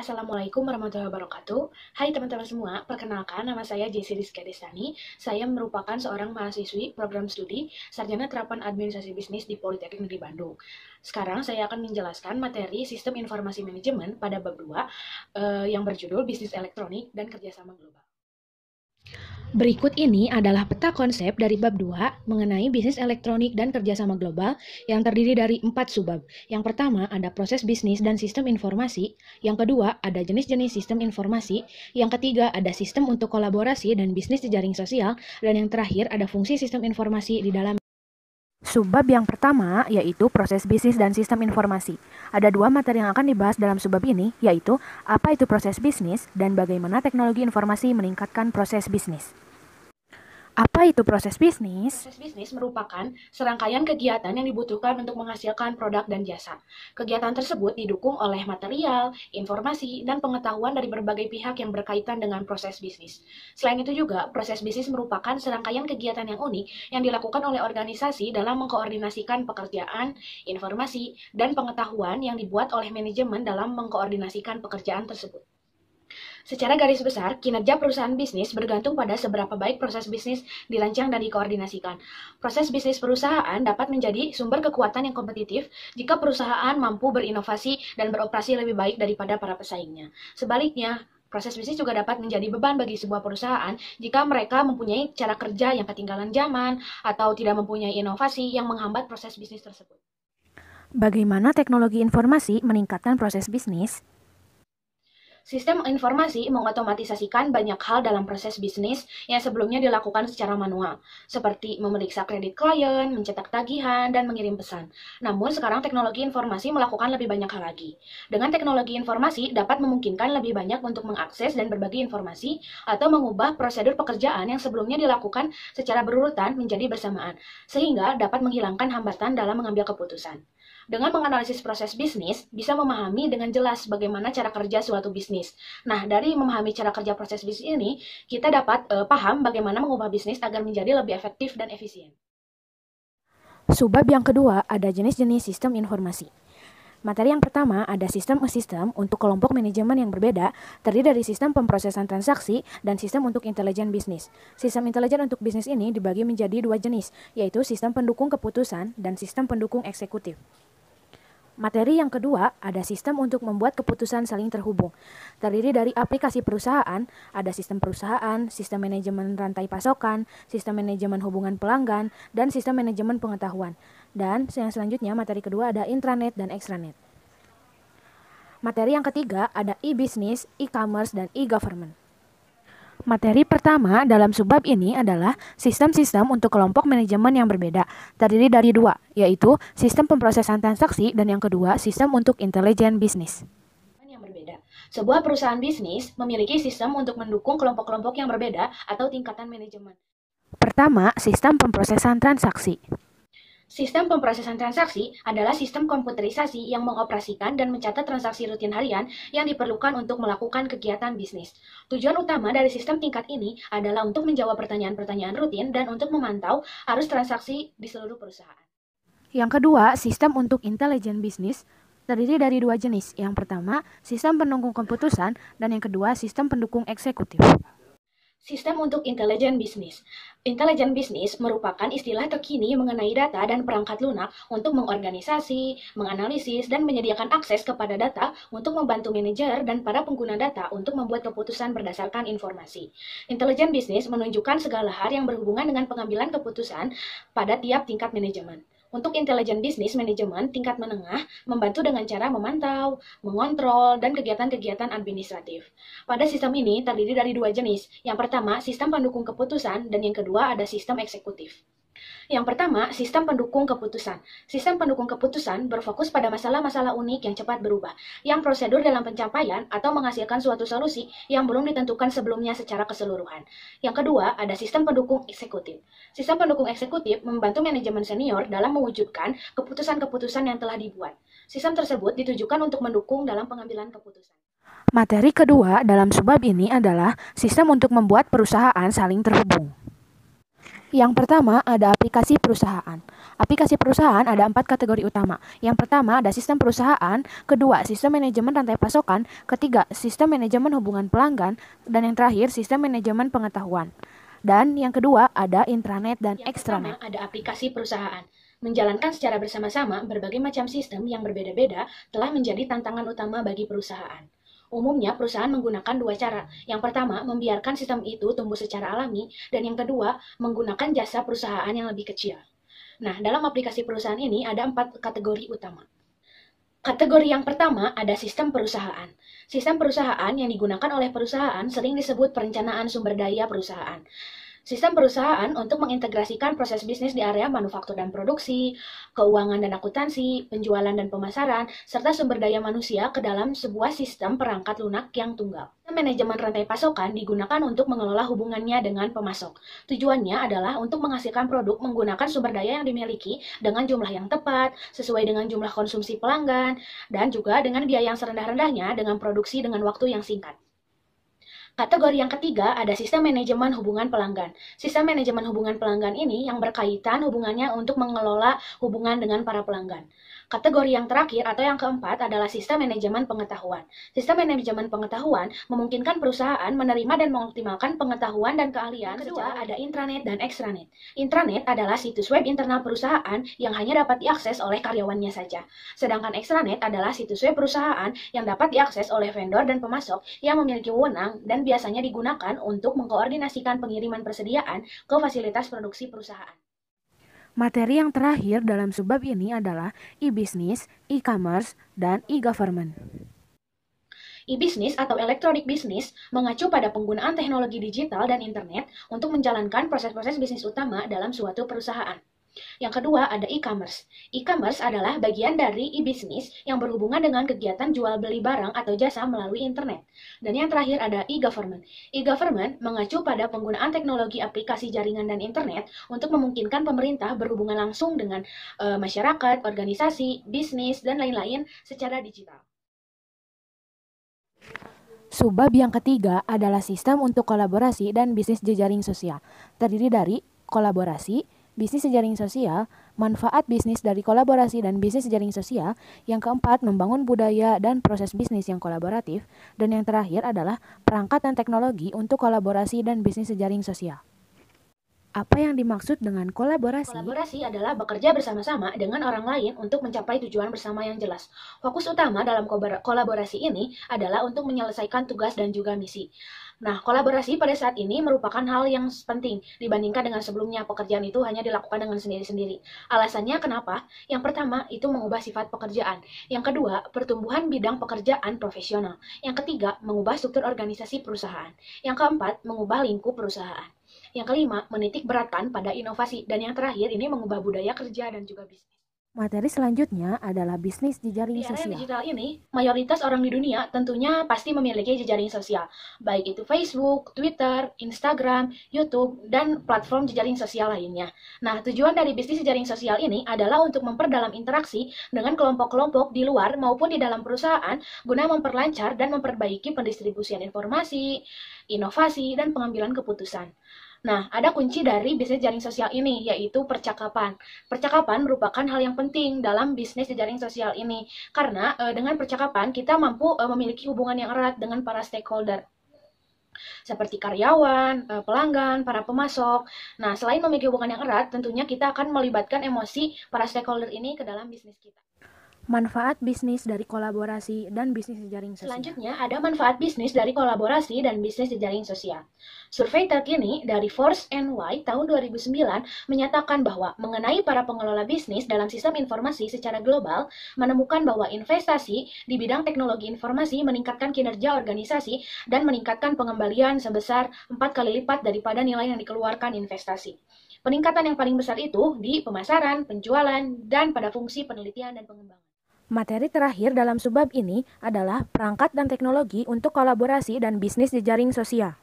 Assalamualaikum warahmatullahi wabarakatuh. Hai teman-teman semua, perkenalkan nama saya Jessi Rizka Destani. Saya merupakan seorang mahasiswi program studi Sarjana Terapan Administrasi Bisnis di Politeknik Negeri Bandung. Sekarang saya akan menjelaskan materi Sistem Informasi Manajemen pada bab 2 yang berjudul Bisnis Elektronik dan Kerjasama Global. Berikut ini adalah peta konsep dari bab 2 mengenai bisnis elektronik dan kerjasama global yang terdiri dari 4 subbab. Yang pertama ada proses bisnis dan sistem informasi, yang kedua ada jenis-jenis sistem informasi, yang ketiga ada sistem untuk kolaborasi dan bisnis jejaring sosial, dan yang terakhir ada fungsi sistem informasi di dalam. Subbab yang pertama yaitu proses bisnis dan sistem informasi. Ada 2 materi yang akan dibahas dalam subbab ini, yaitu apa itu proses bisnis dan bagaimana teknologi informasi meningkatkan proses bisnis. Apa itu proses bisnis? Proses bisnis merupakan serangkaian kegiatan yang dibutuhkan untuk menghasilkan produk dan jasa. Kegiatan tersebut didukung oleh material, informasi, dan pengetahuan dari berbagai pihak yang berkaitan dengan proses bisnis. Selain itu juga, proses bisnis merupakan serangkaian kegiatan yang unik yang dilakukan oleh organisasi dalam mengkoordinasikan pekerjaan, informasi, dan pengetahuan yang dibuat oleh manajemen dalam mengkoordinasikan pekerjaan tersebut. Secara garis besar, kinerja perusahaan bisnis bergantung pada seberapa baik proses bisnis dirancang dan dikoordinasikan. Proses bisnis perusahaan dapat menjadi sumber kekuatan yang kompetitif jika perusahaan mampu berinovasi dan beroperasi lebih baik daripada para pesaingnya. Sebaliknya, proses bisnis juga dapat menjadi beban bagi sebuah perusahaan jika mereka mempunyai cara kerja yang ketinggalan zaman atau tidak mempunyai inovasi yang menghambat proses bisnis tersebut. Bagaimana teknologi informasi meningkatkan proses bisnis? Sistem informasi mengotomatisasikan banyak hal dalam proses bisnis yang sebelumnya dilakukan secara manual, seperti memeriksa kredit klien, mencetak tagihan, dan mengirim pesan. Namun sekarang teknologi informasi melakukan lebih banyak hal lagi. Dengan teknologi informasi dapat memungkinkan lebih banyak untuk mengakses dan berbagi informasi atau mengubah prosedur pekerjaan yang sebelumnya dilakukan secara berurutan menjadi bersamaan, sehingga dapat menghilangkan hambatan dalam mengambil keputusan. Dengan menganalisis proses bisnis, bisa memahami dengan jelas bagaimana cara kerja suatu bisnis. Nah, dari memahami cara kerja proses bisnis ini, kita dapat paham bagaimana mengubah bisnis agar menjadi lebih efektif dan efisien. Subbab yang kedua ada jenis-jenis sistem informasi. Materi yang pertama ada sistem untuk kelompok manajemen yang berbeda, terdiri dari sistem pemrosesan transaksi dan sistem untuk intelijen bisnis. Sistem intelijen untuk bisnis ini dibagi menjadi 2 jenis, yaitu sistem pendukung keputusan dan sistem pendukung eksekutif. Materi yang kedua ada sistem untuk membuat keputusan saling terhubung. Terdiri dari aplikasi perusahaan, ada sistem perusahaan, sistem manajemen rantai pasokan, sistem manajemen hubungan pelanggan, dan sistem manajemen pengetahuan. Dan yang selanjutnya materi kedua ada intranet dan extranet. Materi yang ketiga ada e-business, e-commerce, dan e-government. Materi pertama dalam subbab ini adalah sistem-sistem untuk kelompok manajemen yang berbeda, terdiri dari 2, yaitu sistem pemrosesan transaksi dan yang kedua sistem untuk intelijen bisnis. Yang berbeda. Sebuah perusahaan bisnis memiliki sistem untuk mendukung kelompok-kelompok yang berbeda atau tingkatan manajemen. Pertama, sistem pemrosesan transaksi. Sistem pemrosesan transaksi adalah sistem komputerisasi yang mengoperasikan dan mencatat transaksi rutin harian yang diperlukan untuk melakukan kegiatan bisnis. Tujuan utama dari sistem tingkat ini adalah untuk menjawab pertanyaan-pertanyaan rutin dan untuk memantau arus transaksi di seluruh perusahaan. Yang kedua, sistem untuk intelijen bisnis terdiri dari 2 jenis. Yang pertama, sistem pendukung keputusan dan yang kedua, sistem pendukung eksekutif. Sistem untuk intelijen bisnis. Intelijen bisnis merupakan istilah terkini mengenai data dan perangkat lunak untuk mengorganisasi, menganalisis, dan menyediakan akses kepada data untuk membantu manajer dan para pengguna data untuk membuat keputusan berdasarkan informasi. Intelijen bisnis menunjukkan segala hal yang berhubungan dengan pengambilan keputusan pada tiap tingkat manajemen. Untuk intelijen bisnis manajemen tingkat menengah membantu dengan cara memantau, mengontrol, dan kegiatan-kegiatan administratif. Pada sistem ini terdiri dari 2 jenis. Yang pertama, sistem pendukung keputusan, dan yang kedua ada sistem eksekutif. Yang pertama, sistem pendukung keputusan. Sistem pendukung keputusan berfokus pada masalah-masalah unik yang cepat berubah, yang prosedur dalam pencapaian atau menghasilkan suatu solusi yang belum ditentukan sebelumnya secara keseluruhan. Yang kedua, ada sistem pendukung eksekutif. Sistem pendukung eksekutif membantu manajemen senior dalam mewujudkan keputusan-keputusan yang telah dibuat. Sistem tersebut ditujukan untuk mendukung dalam pengambilan keputusan. Materi kedua dalam subbab ini adalah sistem untuk membuat perusahaan saling terhubung. Yang pertama ada aplikasi perusahaan. Aplikasi perusahaan ada 4 kategori utama. Yang pertama ada sistem perusahaan, kedua sistem manajemen rantai pasokan, ketiga sistem manajemen hubungan pelanggan, dan yang terakhir sistem manajemen pengetahuan. Dan yang kedua ada intranet dan extranet. Yang pertama ada aplikasi perusahaan. Menjalankan secara bersama-sama berbagai macam sistem yang berbeda-beda telah menjadi tantangan utama bagi perusahaan. Umumnya, perusahaan menggunakan dua cara. Yang pertama, membiarkan sistem itu tumbuh secara alami, dan yang kedua, menggunakan jasa perusahaan yang lebih kecil. Nah, dalam aplikasi perusahaan ini ada 4 kategori utama. Kategori yang pertama ada sistem perusahaan. Sistem perusahaan yang digunakan oleh perusahaan sering disebut perencanaan sumber daya perusahaan. Sistem perusahaan untuk mengintegrasikan proses bisnis di area manufaktur dan produksi, keuangan dan akuntansi, penjualan dan pemasaran, serta sumber daya manusia ke dalam sebuah sistem perangkat lunak yang tunggal. Manajemen rantai pasokan digunakan untuk mengelola hubungannya dengan pemasok. Tujuannya adalah untuk menghasilkan produk menggunakan sumber daya yang dimiliki dengan jumlah yang tepat, sesuai dengan jumlah konsumsi pelanggan, dan juga dengan biaya yang serendah-rendahnya dengan produksi dengan waktu yang singkat. Kategori yang ketiga ada sistem manajemen hubungan pelanggan. Sistem manajemen hubungan pelanggan ini yang berkaitan hubungannya untuk mengelola hubungan dengan para pelanggan. Kategori yang terakhir atau yang keempat adalah sistem manajemen pengetahuan. Sistem manajemen pengetahuan memungkinkan perusahaan menerima dan mengoptimalkan pengetahuan dan keahlian. Kedua, ada intranet dan extranet. Intranet adalah situs web internal perusahaan yang hanya dapat diakses oleh karyawannya saja. Sedangkan extranet adalah situs web perusahaan yang dapat diakses oleh vendor dan pemasok yang memiliki wewenang dan biasanya digunakan untuk mengkoordinasikan pengiriman persediaan ke fasilitas produksi perusahaan. Materi yang terakhir dalam subbab ini adalah e-business, e-commerce, dan e-government. E-business atau electronic business mengacu pada penggunaan teknologi digital dan internet untuk menjalankan proses-proses bisnis utama dalam suatu perusahaan. Yang kedua ada e-commerce. E-commerce adalah bagian dari e-business yang berhubungan dengan kegiatan jual beli barang atau jasa melalui internet. Dan yang terakhir ada e-government. E-government mengacu pada penggunaan teknologi aplikasi jaringan dan internet untuk memungkinkan pemerintah berhubungan langsung dengan masyarakat, organisasi, bisnis, dan lain-lain secara digital. Subbab yang ketiga adalah sistem untuk kolaborasi dan bisnis jejaring sosial. Terdiri dari kolaborasi, bisnis jejaring sosial, manfaat bisnis dari kolaborasi dan bisnis jejaring sosial. Yang keempat, membangun budaya dan proses bisnis yang kolaboratif. Dan yang terakhir adalah perangkat dan teknologi untuk kolaborasi dan bisnis jejaring sosial. Apa yang dimaksud dengan kolaborasi? Kolaborasi adalah bekerja bersama-sama dengan orang lain untuk mencapai tujuan bersama yang jelas. Fokus utama dalam kolaborasi ini adalah untuk menyelesaikan tugas dan juga misi. Nah, kolaborasi pada saat ini merupakan hal yang penting dibandingkan dengan sebelumnya pekerjaan itu hanya dilakukan dengan sendiri-sendiri. Alasannya kenapa? Yang pertama, itu mengubah sifat pekerjaan. Yang kedua, pertumbuhan bidang pekerjaan profesional. Yang ketiga, mengubah struktur organisasi perusahaan. Yang keempat, mengubah lingkup perusahaan. Yang kelima, menitik beratkan pada inovasi. Dan yang terakhir, ini mengubah budaya kerja dan juga bisnis. Materi selanjutnya adalah bisnis jejaring Di area sosial. digital ini, mayoritas orang di dunia tentunya pasti memiliki jejaring sosial, baik itu Facebook, Twitter, Instagram, YouTube, dan platform jejaring sosial lainnya. Nah, tujuan dari bisnis jejaring sosial ini adalah untuk memperdalam interaksi dengan kelompok-kelompok di luar maupun di dalam perusahaan guna memperlancar dan memperbaiki pendistribusian informasi, inovasi, dan pengambilan keputusan. Nah, ada kunci dari bisnis jaring sosial ini, yaitu percakapan. Percakapan merupakan hal yang penting dalam bisnis jaring sosial ini, karena dengan percakapan kita mampu memiliki hubungan yang erat dengan para stakeholder, seperti karyawan, pelanggan, para pemasok. Nah, selain memiliki hubungan yang erat, tentunya kita akan melibatkan emosi para stakeholder ini ke dalam bisnis kita. Manfaat bisnis dari kolaborasi dan bisnis jejaring sosial. Selanjutnya, ada manfaat bisnis dari kolaborasi dan bisnis jejaring sosial. Survei terkini dari Force NY tahun 2009 menyatakan bahwa mengenai para pengelola bisnis dalam sistem informasi secara global, menemukan bahwa investasi di bidang teknologi informasi meningkatkan kinerja organisasi dan meningkatkan pengembalian sebesar 4 kali lipat daripada nilai yang dikeluarkan investasi. Peningkatan yang paling besar itu di pemasaran, penjualan, dan pada fungsi penelitian dan pengembangan. Materi terakhir dalam subbab ini adalah perangkat dan teknologi untuk kolaborasi dan bisnis jejaring sosial.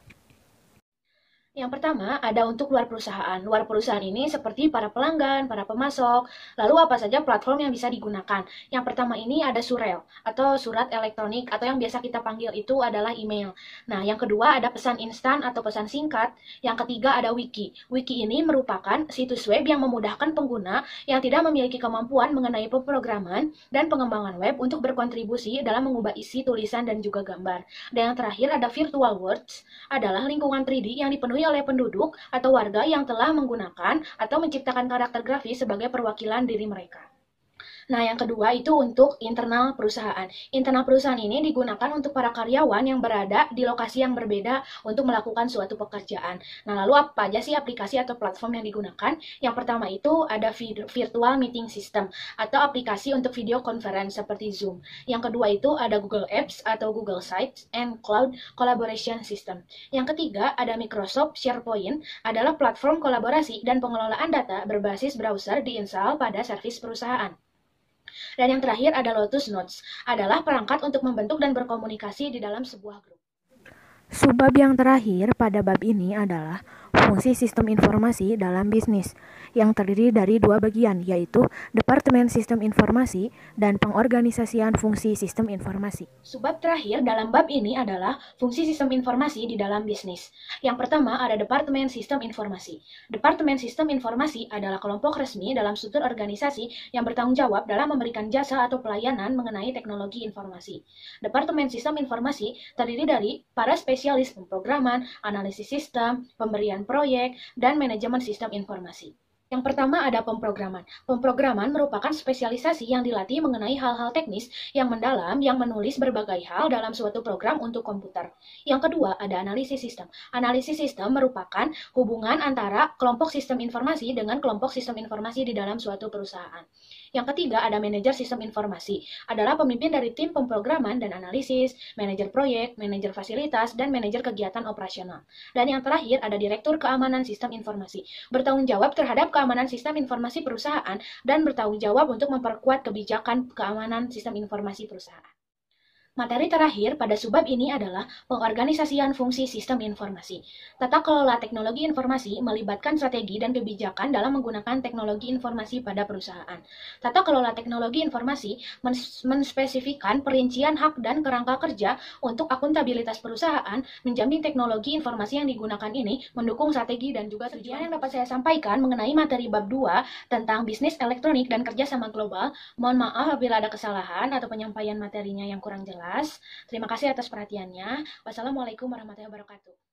Yang pertama, ada untuk luar perusahaan. Luar perusahaan ini seperti para pelanggan, para pemasok, lalu apa saja platform yang bisa digunakan. Yang pertama ini ada surel, atau surat elektronik, atau yang biasa kita panggil itu adalah email. Nah, yang kedua ada pesan instan atau pesan singkat. Yang ketiga ada wiki. Wiki ini merupakan situs web yang memudahkan pengguna yang tidak memiliki kemampuan mengenai pemrograman dan pengembangan web untuk berkontribusi dalam mengubah isi, tulisan, dan juga gambar. Dan yang terakhir ada virtual worlds, adalah lingkungan 3D yang dipenuhi oleh penduduk atau warga yang telah menggunakan atau menciptakan karakter grafis sebagai perwakilan diri mereka. Nah, yang kedua itu untuk internal perusahaan. Internal perusahaan ini digunakan untuk para karyawan yang berada di lokasi yang berbeda untuk melakukan suatu pekerjaan. Nah, lalu apa aja sih aplikasi atau platform yang digunakan? Yang pertama itu ada virtual meeting system atau aplikasi untuk video conference seperti Zoom. Yang kedua itu ada Google Apps atau Google Sites and Cloud Collaboration System. Yang ketiga ada Microsoft SharePoint, adalah platform kolaborasi dan pengelolaan data berbasis browser diinstal pada servis perusahaan. Dan yang terakhir ada Lotus Notes, adalah perangkat untuk membentuk dan berkomunikasi di dalam sebuah grup. Subbab yang terakhir pada bab ini adalah fungsi sistem informasi dalam bisnis, yang terdiri dari dua bagian, yaitu Departemen Sistem Informasi dan Pengorganisasian Fungsi Sistem Informasi. Subbab terakhir dalam bab ini adalah fungsi sistem informasi di dalam bisnis. Yang pertama ada Departemen Sistem Informasi. Departemen Sistem Informasi adalah kelompok resmi dalam struktur organisasi yang bertanggung jawab dalam memberikan jasa atau pelayanan mengenai teknologi informasi. Departemen Sistem Informasi terdiri dari para spesialis pemrograman, analisis sistem, pemberian proyek, dan manajemen sistem informasi. Yang pertama ada pemrograman. Pemrograman merupakan spesialisasi yang dilatih mengenai hal-hal teknis yang mendalam yang menulis berbagai hal dalam suatu program untuk komputer. Yang kedua ada analisis sistem. Analisis sistem merupakan hubungan antara kelompok sistem informasi dengan kelompok sistem informasi di dalam suatu perusahaan. Yang ketiga ada manajer sistem informasi, adalah pemimpin dari tim pemrograman dan analisis, manajer proyek, manajer fasilitas, dan manajer kegiatan operasional. Dan yang terakhir ada direktur keamanan sistem informasi, bertanggung jawab terhadap keamanan sistem informasi perusahaan dan bertanggung jawab untuk memperkuat kebijakan keamanan sistem informasi perusahaan. Materi terakhir pada subbab ini adalah pengorganisasian fungsi sistem informasi. Tata kelola teknologi informasi melibatkan strategi dan kebijakan dalam menggunakan teknologi informasi pada perusahaan. Tata kelola teknologi informasi menspesifikkan perincian hak dan kerangka kerja untuk akuntabilitas perusahaan, menjamin teknologi informasi yang digunakan ini mendukung strategi dan juga tujuan yang dapat saya sampaikan mengenai materi bab 2 tentang bisnis elektronik dan kerjasama global. Mohon maaf apabila ada kesalahan atau penyampaian materinya yang kurang jelas. Terima kasih atas perhatiannya. Wassalamualaikum warahmatullahi wabarakatuh.